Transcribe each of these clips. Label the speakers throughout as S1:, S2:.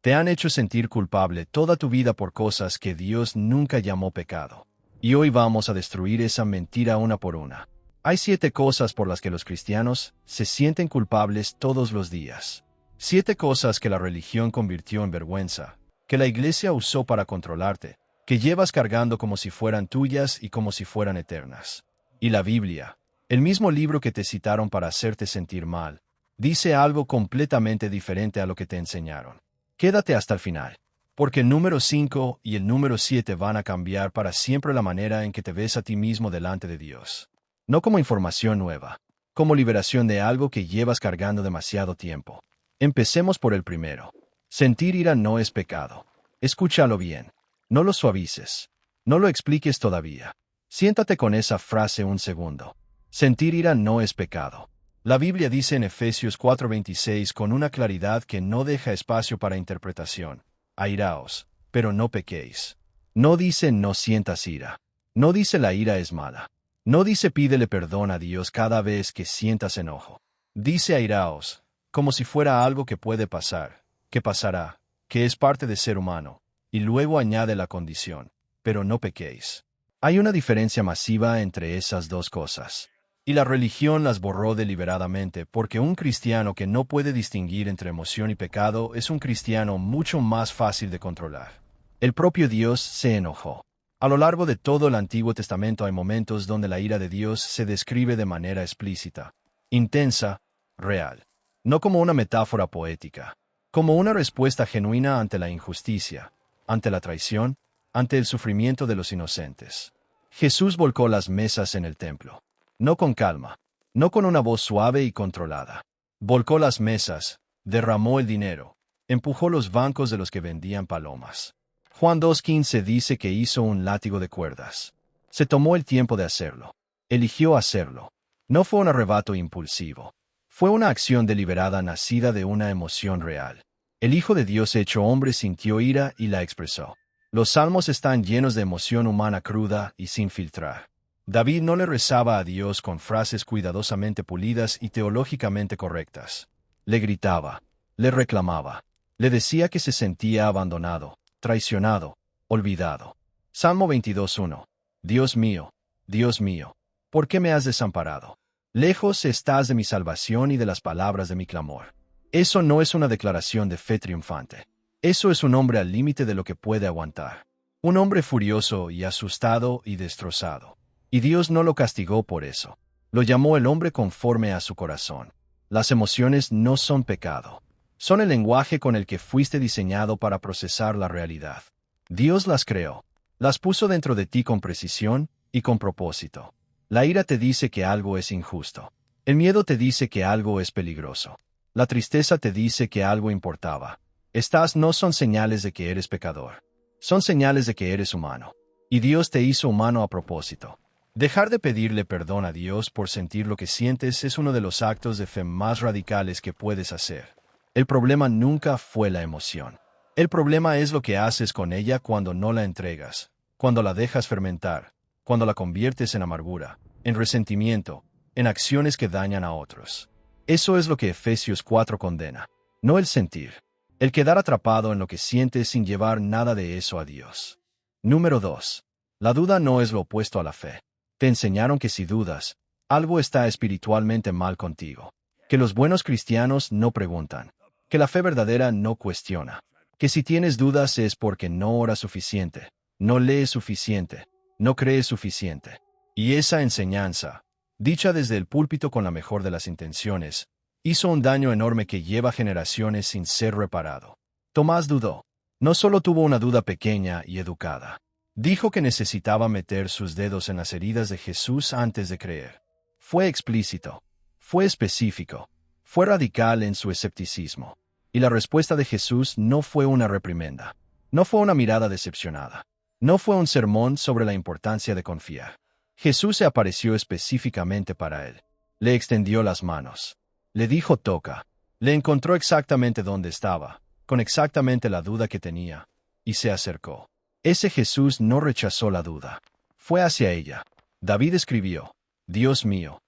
S1: Te han hecho sentir culpable toda tu vida por cosas que Dios nunca llamó pecado. Y hoy vamos a destruir esa mentira una por una. Hay 7 cosas por las que los cristianos se sienten culpables todos los días. 7 cosas que la religión convirtió en vergüenza, que la iglesia usó para controlarte, que llevas cargando como si fueran tuyas y como si fueran eternas. Y la Biblia, el mismo libro que te citaron para hacerte sentir mal, dice algo completamente diferente a lo que te enseñaron. Quédate hasta el final, porque el número 5 y el número 7 van a cambiar para siempre la manera en que te ves a ti mismo delante de Dios. No como información nueva, como liberación de algo que llevas cargando demasiado tiempo. Empecemos por el primero. Sentir ira no es pecado. Escúchalo bien. No lo suavices. No lo expliques todavía. Siéntate con esa frase un segundo. Sentir ira no es pecado. La Biblia dice en Efesios 4:26 con una claridad que no deja espacio para interpretación: airaos, pero no pequéis. No dice no sientas ira. No dice la ira es mala. No dice pídele perdón a Dios cada vez que sientas enojo. Dice airaos, como si fuera algo que puede pasar, que pasará, que es parte de ser humano, y luego añade la condición: pero no pequéis. Hay una diferencia masiva entre esas dos cosas. Y la religión las borró deliberadamente porque un cristiano que no puede distinguir entre emoción y pecado es un cristiano mucho más fácil de controlar. El propio Dios se enojó. A lo largo de todo el Antiguo Testamento hay momentos donde la ira de Dios se describe de manera explícita, intensa, real. No como una metáfora poética, como una respuesta genuina ante la injusticia, ante la traición, ante el sufrimiento de los inocentes. Jesús volcó las mesas en el templo. No con calma, no con una voz suave y controlada. Volcó las mesas, derramó el dinero, empujó los bancos de los que vendían palomas. Juan 2:15 dice que hizo un látigo de cuerdas. Se tomó el tiempo de hacerlo. Eligió hacerlo. No fue un arrebato impulsivo. Fue una acción deliberada nacida de una emoción real. El Hijo de Dios hecho hombre sintió ira y la expresó. Los salmos están llenos de emoción humana cruda y sin filtrar. David no le rezaba a Dios con frases cuidadosamente pulidas y teológicamente correctas. Le gritaba, le reclamaba, le decía que se sentía abandonado, traicionado, olvidado. Salmo 22:1. Dios mío, ¿por qué me has desamparado? Lejos estás de mi salvación y de las palabras de mi clamor. Eso no es una declaración de fe triunfante. Eso es un hombre al límite de lo que puede aguantar. Un hombre furioso y asustado y destrozado. Y Dios no lo castigó por eso. Lo llamó el hombre conforme a su corazón. Las emociones no son pecado. Son el lenguaje con el que fuiste diseñado para procesar la realidad. Dios las creó. Las puso dentro de ti con precisión y con propósito. La ira te dice que algo es injusto. El miedo te dice que algo es peligroso. La tristeza te dice que algo importaba. Estas no son señales de que eres pecador. Son señales de que eres humano. Y Dios te hizo humano a propósito. Dejar de pedirle perdón a Dios por sentir lo que sientes es uno de los actos de fe más radicales que puedes hacer. El problema nunca fue la emoción. El problema es lo que haces con ella cuando no la entregas, cuando la dejas fermentar, cuando la conviertes en amargura, en resentimiento, en acciones que dañan a otros. Eso es lo que Efesios 4 condena, no el sentir, el quedar atrapado en lo que sientes sin llevar nada de eso a Dios. Número 2. La duda no es lo opuesto a la fe. Te enseñaron que si dudas, algo está espiritualmente mal contigo. Que los buenos cristianos no preguntan. Que la fe verdadera no cuestiona. Que si tienes dudas es porque no oras suficiente, no lees suficiente, no crees suficiente. Y esa enseñanza, dicha desde el púlpito con la mejor de las intenciones, hizo un daño enorme que lleva generaciones sin ser reparado. Tomás dudó. No solo tuvo una duda pequeña y educada. Dijo que necesitaba meter sus dedos en las heridas de Jesús antes de creer. Fue explícito. Fue específico. Fue radical en su escepticismo. Y la respuesta de Jesús no fue una reprimenda. No fue una mirada decepcionada. No fue un sermón sobre la importancia de confiar. Jesús se apareció específicamente para él. Le extendió las manos. Le dijo toca. Le encontró exactamente donde estaba, con exactamente la duda que tenía, y se acercó. Ese Jesús no rechazó la duda. Fue hacia ella. David escribió, Dios mío,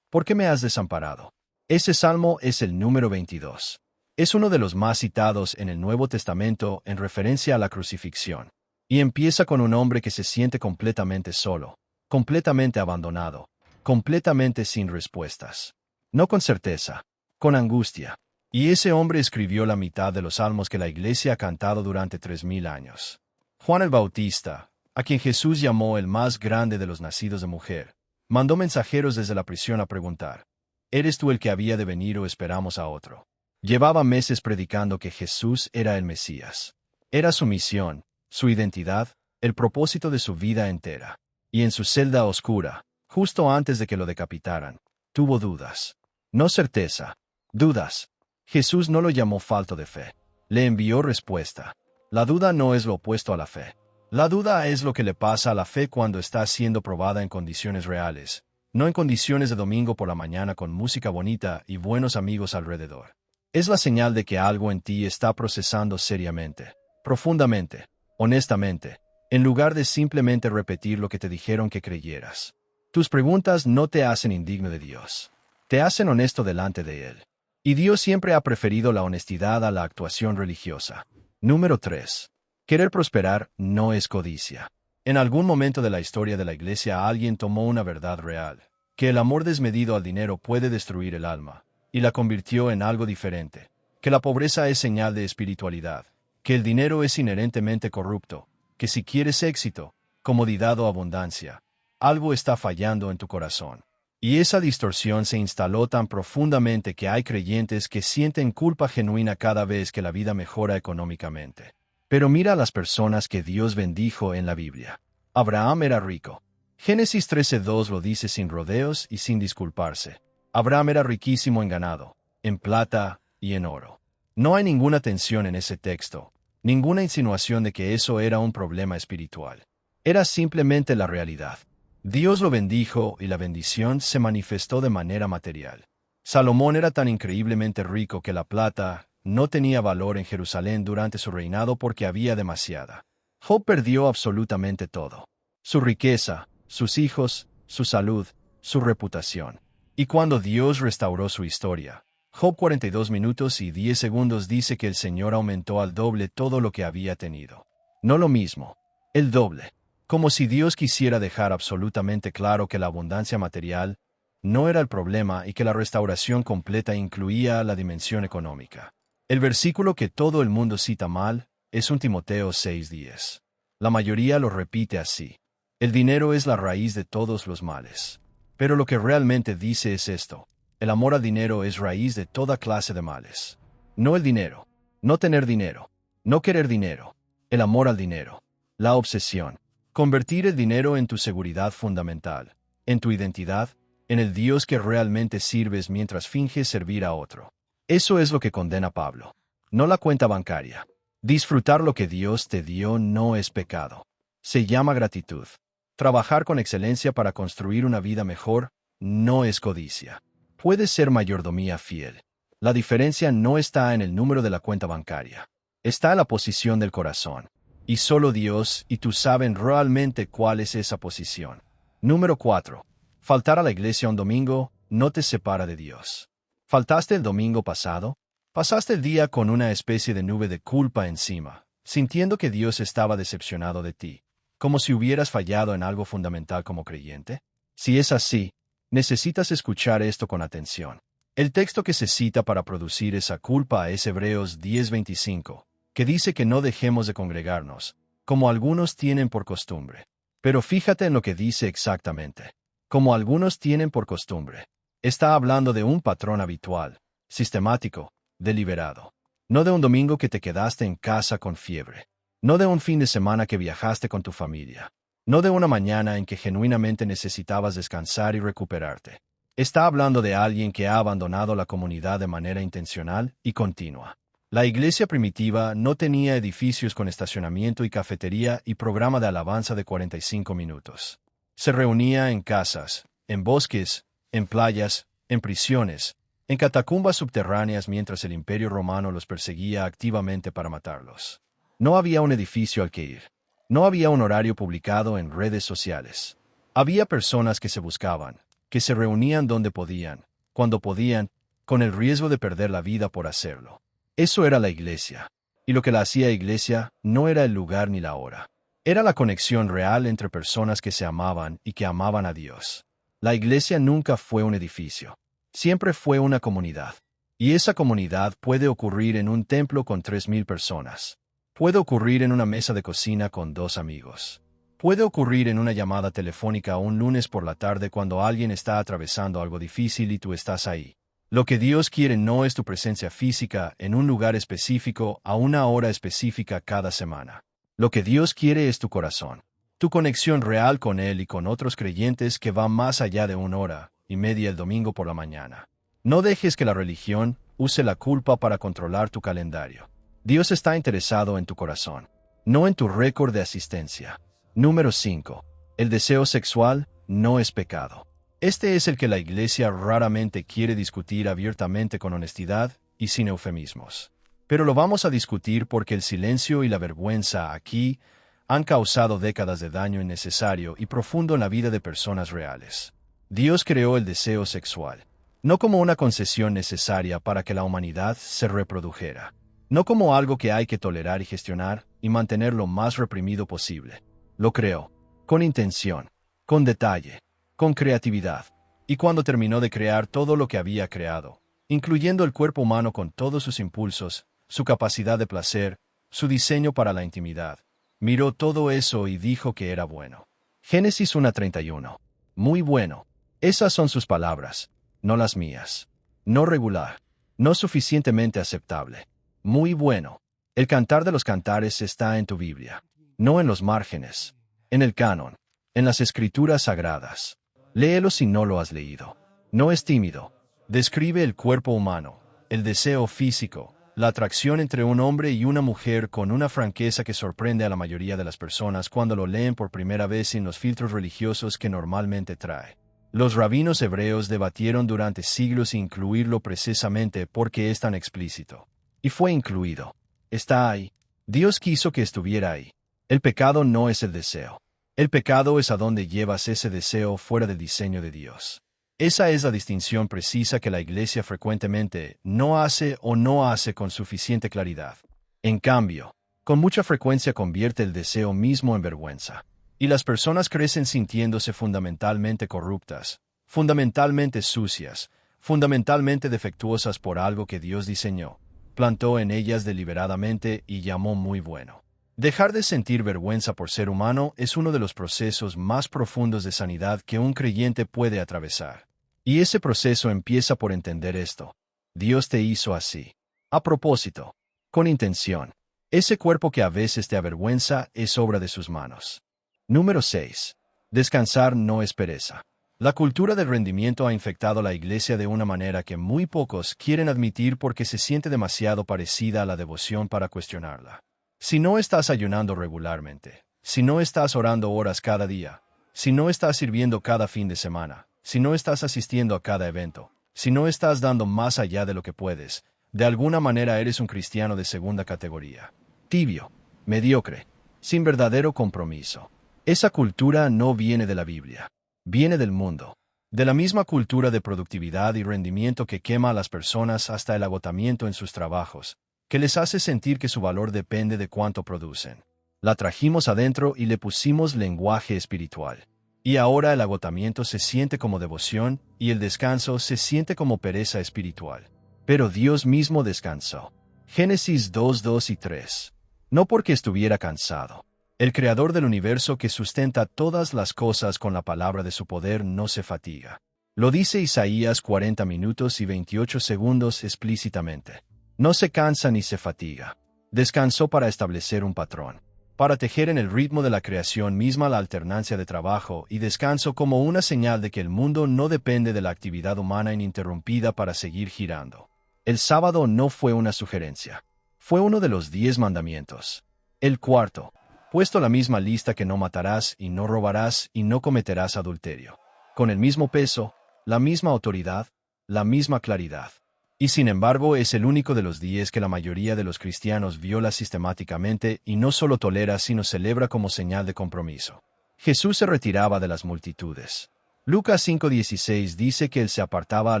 S1: ¿por qué me has desamparado? Ese salmo es el número 22. Es uno de los más citados en el Nuevo Testamento en referencia a la crucifixión. Y empieza con un hombre que se siente completamente solo, completamente abandonado, completamente sin respuestas. No con certeza, con angustia. Y ese hombre escribió la mitad de los salmos que la Iglesia ha cantado durante 3000 años. Juan el Bautista, a quien Jesús llamó el más grande de los nacidos de mujer, mandó mensajeros desde la prisión a preguntar: ¿Eres tú el que había de venir o esperamos a otro? Llevaba meses predicando que Jesús era el Mesías. Era su misión, su identidad, el propósito de su vida entera. Y en su celda oscura, justo antes de que lo decapitaran, tuvo dudas. No certeza, dudas. Jesús no lo llamó falto de fe. Le envió respuesta. La duda no es lo opuesto a la fe. La duda es lo que le pasa a la fe cuando está siendo probada en condiciones reales, no en condiciones de domingo por la mañana con música bonita y buenos amigos alrededor. Es la señal de que algo en ti está procesando seriamente, profundamente, honestamente, en lugar de simplemente repetir lo que te dijeron que creyeras. Tus preguntas no te hacen indigno de Dios. Te hacen honesto delante de Él. Y Dios siempre ha preferido la honestidad a la actuación religiosa. Número 3. Querer prosperar no es codicia. En algún momento de la historia de la Iglesia alguien tomó una verdad real, que el amor desmedido al dinero puede destruir el alma, y la convirtió en algo diferente, que la pobreza es señal de espiritualidad, que el dinero es inherentemente corrupto, que si quieres éxito, comodidad o abundancia, algo está fallando en tu corazón. Y esa distorsión se instaló tan profundamente que hay creyentes que sienten culpa genuina cada vez que la vida mejora económicamente. Pero mira a las personas que Dios bendijo en la Biblia. Abraham era rico. Génesis 13:2 lo dice sin rodeos y sin disculparse. Abraham era riquísimo en ganado, en plata y en oro. No hay ninguna tensión en ese texto, ninguna insinuación de que eso era un problema espiritual. Era simplemente la realidad. Dios lo bendijo y la bendición se manifestó de manera material. Salomón era tan increíblemente rico que la plata no tenía valor en Jerusalén durante su reinado porque había demasiada. Job perdió absolutamente todo: su riqueza, sus hijos, su salud, su reputación. Y cuando Dios restauró su historia, Job 42 minutos y 10 segundos dice que el Señor aumentó al doble todo lo que había tenido. No lo mismo, el doble. Como si Dios quisiera dejar absolutamente claro que la abundancia material no era el problema y que la restauración completa incluía la dimensión económica. El versículo que todo el mundo cita mal es 1 Timoteo 6:10. La mayoría lo repite así: el dinero es la raíz de todos los males. Pero lo que realmente dice es esto: el amor al dinero es raíz de toda clase de males. No el dinero, no tener dinero, no querer dinero, el amor al dinero, la obsesión. Convertir el dinero en tu seguridad fundamental, en tu identidad, en el Dios que realmente sirves mientras finges servir a otro. Eso es lo que condena Pablo, no la cuenta bancaria. Disfrutar lo que Dios te dio no es pecado. Se llama gratitud. Trabajar con excelencia para construir una vida mejor no es codicia. Puede ser mayordomía fiel. La diferencia no está en el número de la cuenta bancaria. Está en la posición del corazón. Y solo Dios y tú saben realmente cuál es esa posición. Número 4. Faltar a la iglesia un domingo no te separa de Dios. ¿Faltaste el domingo pasado? ¿Pasaste el día con una especie de nube de culpa encima, sintiendo que Dios estaba decepcionado de ti, como si hubieras fallado en algo fundamental como creyente? Si es así, necesitas escuchar esto con atención. El texto que se cita para producir esa culpa es Hebreos 10:25. Que dice que no dejemos de congregarnos, como algunos tienen por costumbre. Pero fíjate en lo que dice exactamente. Como algunos tienen por costumbre. Está hablando de un patrón habitual, sistemático, deliberado. No de un domingo que te quedaste en casa con fiebre. No de un fin de semana que viajaste con tu familia. No de una mañana en que genuinamente necesitabas descansar y recuperarte. Está hablando de alguien que ha abandonado la comunidad de manera intencional y continua. La iglesia primitiva no tenía edificios con estacionamiento y cafetería y programa de alabanza de 45 minutos. Se reunía en casas, en bosques, en playas, en prisiones, en catacumbas subterráneas mientras el Imperio Romano los perseguía activamente para matarlos. No había un edificio al que ir. No había un horario publicado en redes sociales. Había personas que se buscaban, que se reunían donde podían, cuando podían, con el riesgo de perder la vida por hacerlo. Eso era la iglesia. Y lo que la hacía iglesia no era el lugar ni la hora. Era la conexión real entre personas que se amaban y que amaban a Dios. La iglesia nunca fue un edificio. Siempre fue una comunidad. Y esa comunidad puede ocurrir en un templo con 3,000 personas. Puede ocurrir en una mesa de cocina con 2 amigos. Puede ocurrir en una llamada telefónica un lunes por la tarde cuando alguien está atravesando algo difícil y tú estás ahí. Lo que Dios quiere no es tu presencia física en un lugar específico a una hora específica cada semana. Lo que Dios quiere es tu corazón. Tu conexión real con Él y con otros creyentes que va más allá de 1 hora y media el domingo por la mañana. No dejes que la religión use la culpa para controlar tu calendario. Dios está interesado en tu corazón, no en tu récord de asistencia. Número 5. El deseo sexual no es pecado. Este es el que la iglesia raramente quiere discutir abiertamente con honestidad y sin eufemismos. Pero lo vamos a discutir porque el silencio y la vergüenza aquí han causado décadas de daño innecesario y profundo en la vida de personas reales. Dios creó el deseo sexual, no como una concesión necesaria para que la humanidad se reprodujera, no como algo que hay que tolerar y gestionar y mantener lo más reprimido posible. Lo creó, con intención, con detalle, con creatividad, y cuando terminó de crear todo lo que había creado, incluyendo el cuerpo humano con todos sus impulsos, su capacidad de placer, su diseño para la intimidad, miró todo eso y dijo que era bueno. Génesis 1:31. Muy bueno. Esas son sus palabras, no las mías. No regular, no suficientemente aceptable. Muy bueno. El cantar de los cantares está en tu Biblia, no en los márgenes, en el canon, en las escrituras sagradas. Léelo si no lo has leído. No es tímido. Describe el cuerpo humano, el deseo físico, la atracción entre un hombre y una mujer con una franqueza que sorprende a la mayoría de las personas cuando lo leen por primera vez sin los filtros religiosos que normalmente trae. Los rabinos hebreos debatieron durante siglos incluirlo precisamente porque es tan explícito. Y fue incluido. Está ahí. Dios quiso que estuviera ahí. El pecado no es el deseo. El pecado es a donde llevas ese deseo fuera del diseño de Dios. Esa es la distinción precisa que la Iglesia frecuentemente no hace o no hace con suficiente claridad. En cambio, con mucha frecuencia convierte el deseo mismo en vergüenza. Y las personas crecen sintiéndose fundamentalmente corruptas, fundamentalmente sucias, fundamentalmente defectuosas por algo que Dios diseñó, plantó en ellas deliberadamente y llamó muy bueno. Dejar de sentir vergüenza por ser humano es uno de los procesos más profundos de sanidad que un creyente puede atravesar. Y ese proceso empieza por entender esto. Dios te hizo así. A propósito, con intención. Ese cuerpo que a veces te avergüenza es obra de sus manos. Número 6. Descansar no es pereza. La cultura del rendimiento ha infectado la iglesia de una manera que muy pocos quieren admitir porque se siente demasiado parecida a la devoción para cuestionarla. Si no estás ayunando regularmente, si no estás orando horas cada día, si no estás sirviendo cada fin de semana, si no estás asistiendo a cada evento, si no estás dando más allá de lo que puedes, de alguna manera eres un cristiano de segunda categoría. Tibio, mediocre, sin verdadero compromiso. Esa cultura no viene de la Biblia, viene del mundo, de la misma cultura de productividad y rendimiento que quema a las personas hasta el agotamiento en sus trabajos, que les hace sentir que su valor depende de cuánto producen. La trajimos adentro y le pusimos lenguaje espiritual. Y ahora el agotamiento se siente como devoción y el descanso se siente como pereza espiritual. Pero Dios mismo descansó. Génesis 2:2 y 3. No porque estuviera cansado. El creador del universo que sustenta todas las cosas con la palabra de su poder no se fatiga. Lo dice Isaías 40 minutos y 28 segundos explícitamente. No se cansa ni se fatiga. Descansó para establecer un patrón, para tejer en el ritmo de la creación misma la alternancia de trabajo y descanso como una señal de que el mundo no depende de la actividad humana ininterrumpida para seguir girando. El sábado no fue una sugerencia. Fue uno de los 10 mandamientos. El cuarto, puesto la misma lista que no matarás y no robarás y no cometerás adulterio. Con el mismo peso, la misma autoridad, la misma claridad. Y sin embargo es el único de los 10 que la mayoría de los cristianos viola sistemáticamente y no solo tolera sino celebra como señal de compromiso. Jesús se retiraba de las multitudes. Lucas 5:16 dice que él se apartaba a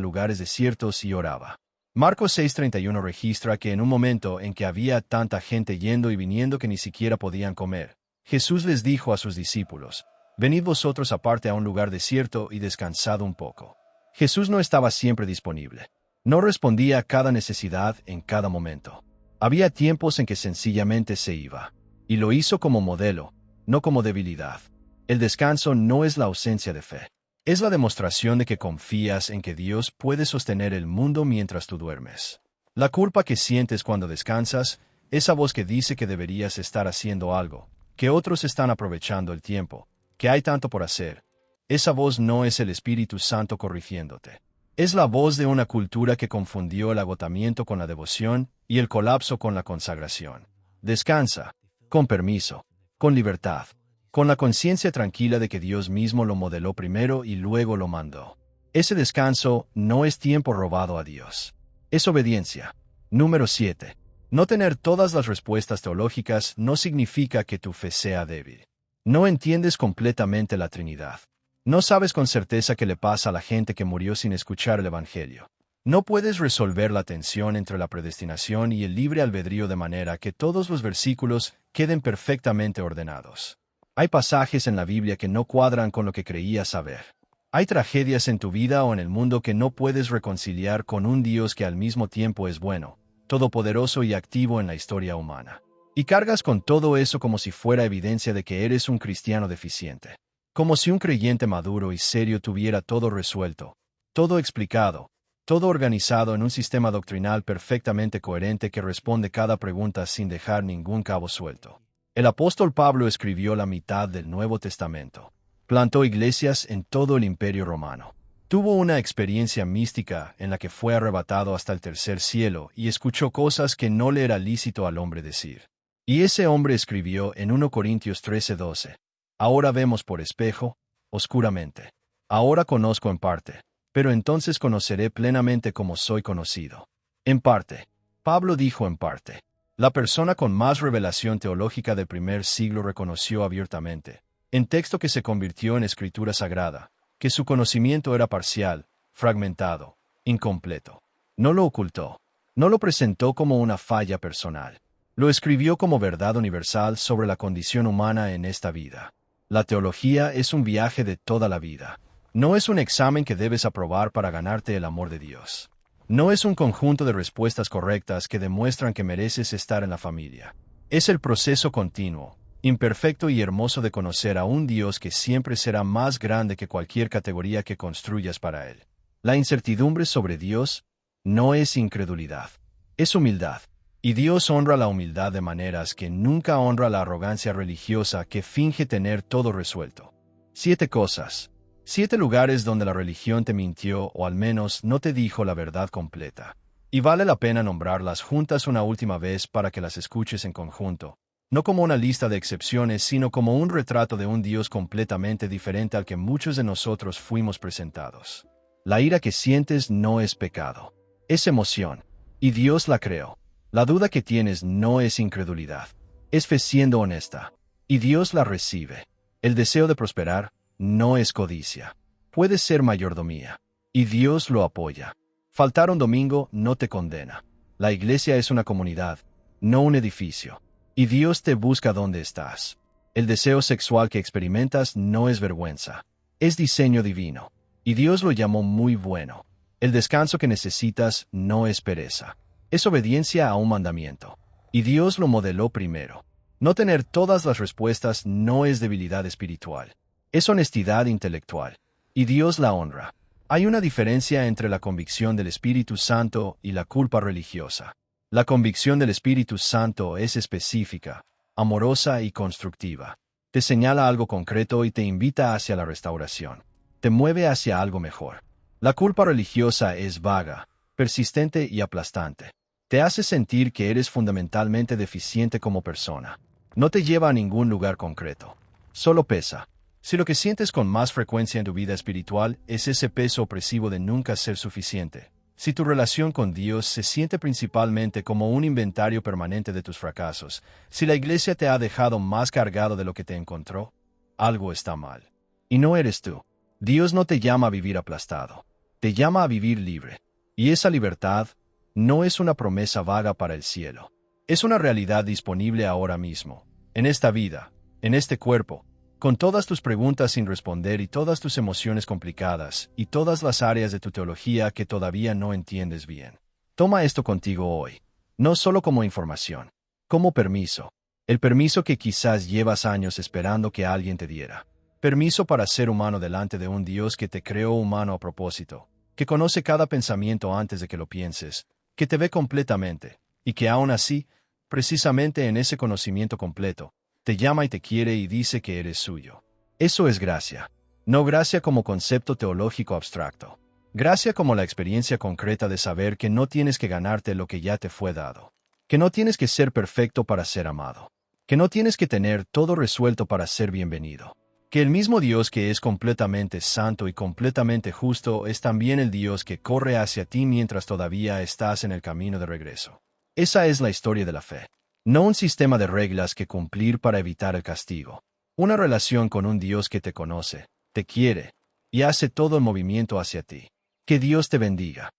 S1: lugares desiertos y oraba. Marcos 6:31 registra que en un momento en que había tanta gente yendo y viniendo que ni siquiera podían comer, Jesús les dijo a sus discípulos, «Venid vosotros aparte a un lugar desierto y descansad un poco». Jesús no estaba siempre disponible. No respondía a cada necesidad en cada momento. Había tiempos en que sencillamente se iba. Y lo hizo como modelo, no como debilidad. El descanso no es la ausencia de fe. Es la demostración de que confías en que Dios puede sostener el mundo mientras tú duermes. La culpa que sientes cuando descansas, esa voz que dice que deberías estar haciendo algo, que otros están aprovechando el tiempo, que hay tanto por hacer. Esa voz no es el Espíritu Santo corrigiéndote. Es la voz de una cultura que confundió el agotamiento con la devoción y el colapso con la consagración. Descansa, con permiso, con libertad, con la conciencia tranquila de que Dios mismo lo modeló primero y luego lo mandó. Ese descanso no es tiempo robado a Dios. Es obediencia. Número 7. No tener todas las respuestas teológicas no significa que tu fe sea débil. No entiendes completamente la Trinidad. No sabes con certeza qué le pasa a la gente que murió sin escuchar el Evangelio. No puedes resolver la tensión entre la predestinación y el libre albedrío de manera que todos los versículos queden perfectamente ordenados. Hay pasajes en la Biblia que no cuadran con lo que creías saber. Hay tragedias en tu vida o en el mundo que no puedes reconciliar con un Dios que al mismo tiempo es bueno, todopoderoso y activo en la historia humana. Y cargas con todo eso como si fuera evidencia de que eres un cristiano deficiente. Como si un creyente maduro y serio tuviera todo resuelto, todo explicado, todo organizado en un sistema doctrinal perfectamente coherente que responde cada pregunta sin dejar ningún cabo suelto. El apóstol Pablo escribió la mitad del Nuevo Testamento. Plantó iglesias en todo el Imperio Romano. Tuvo una experiencia mística en la que fue arrebatado hasta el tercer cielo y escuchó cosas que no le era lícito al hombre decir. Y ese hombre escribió en 1 Corintios 13:12. Ahora vemos por espejo, oscuramente. Ahora conozco en parte, pero entonces conoceré plenamente como soy conocido. En parte. Pablo dijo en parte. La persona con más revelación teológica del primer siglo reconoció abiertamente, en texto que se convirtió en escritura sagrada, que su conocimiento era parcial, fragmentado, incompleto. No lo ocultó. No lo presentó como una falla personal. Lo escribió como verdad universal sobre la condición humana en esta vida. La teología es un viaje de toda la vida. No es un examen que debes aprobar para ganarte el amor de Dios. No es un conjunto de respuestas correctas que demuestran que mereces estar en la familia. Es el proceso continuo, imperfecto y hermoso de conocer a un Dios que siempre será más grande que cualquier categoría que construyas para Él. La incertidumbre sobre Dios no es incredulidad, es humildad. Y Dios honra la humildad de maneras que nunca honra la arrogancia religiosa que finge tener todo resuelto. 7 cosas. 7 lugares donde la religión te mintió o al menos no te dijo la verdad completa. Y vale la pena nombrarlas juntas una última vez para que las escuches en conjunto, no como una lista de excepciones, sino como un retrato de un Dios completamente diferente al que muchos de nosotros fuimos presentados. La ira que sientes no es pecado, es emoción, y Dios la creó. La duda que tienes no es incredulidad, es fe siendo honesta, y Dios la recibe. El deseo de prosperar no es codicia, puede ser mayordomía, y Dios lo apoya. Faltar un domingo no te condena. La iglesia es una comunidad, no un edificio, y Dios te busca donde estás. El deseo sexual que experimentas no es vergüenza, es diseño divino, y Dios lo llamó muy bueno. El descanso que necesitas no es pereza. Es obediencia a un mandamiento. Y Dios lo modeló primero. No tener todas las respuestas no es debilidad espiritual. Es honestidad intelectual. Y Dios la honra. Hay una diferencia entre la convicción del Espíritu Santo y la culpa religiosa. La convicción del Espíritu Santo es específica, amorosa y constructiva. Te señala algo concreto y te invita hacia la restauración. Te mueve hacia algo mejor. La culpa religiosa es vaga, persistente y aplastante. Te hace sentir que eres fundamentalmente deficiente como persona. No te lleva a ningún lugar concreto. Solo pesa. Si lo que sientes con más frecuencia en tu vida espiritual es ese peso opresivo de nunca ser suficiente, si tu relación con Dios se siente principalmente como un inventario permanente de tus fracasos, si la iglesia te ha dejado más cargado de lo que te encontró, algo está mal. Y no eres tú. Dios no te llama a vivir aplastado. Te llama a vivir libre. Y esa libertad no es una promesa vaga para el cielo. Es una realidad disponible ahora mismo, en esta vida, en este cuerpo, con todas tus preguntas sin responder y todas tus emociones complicadas y todas las áreas de tu teología que todavía no entiendes bien. Toma esto contigo hoy, no solo como información, como permiso. El permiso que quizás llevas años esperando que alguien te diera. Permiso para ser humano delante de un Dios que te creó humano a propósito, que conoce cada pensamiento antes de que lo pienses, que te ve completamente, y que aún así, precisamente en ese conocimiento completo, te llama y te quiere y dice que eres suyo. Eso es gracia. No gracia como concepto teológico abstracto. Gracia como la experiencia concreta de saber que no tienes que ganarte lo que ya te fue dado. Que no tienes que ser perfecto para ser amado. Que no tienes que tener todo resuelto para ser bienvenido. Que el mismo Dios que es completamente santo y completamente justo es también el Dios que corre hacia ti mientras todavía estás en el camino de regreso. Esa es la historia de la fe. No un sistema de reglas que cumplir para evitar el castigo. Una relación con un Dios que te conoce, te quiere, y hace todo el movimiento hacia ti. Que Dios te bendiga.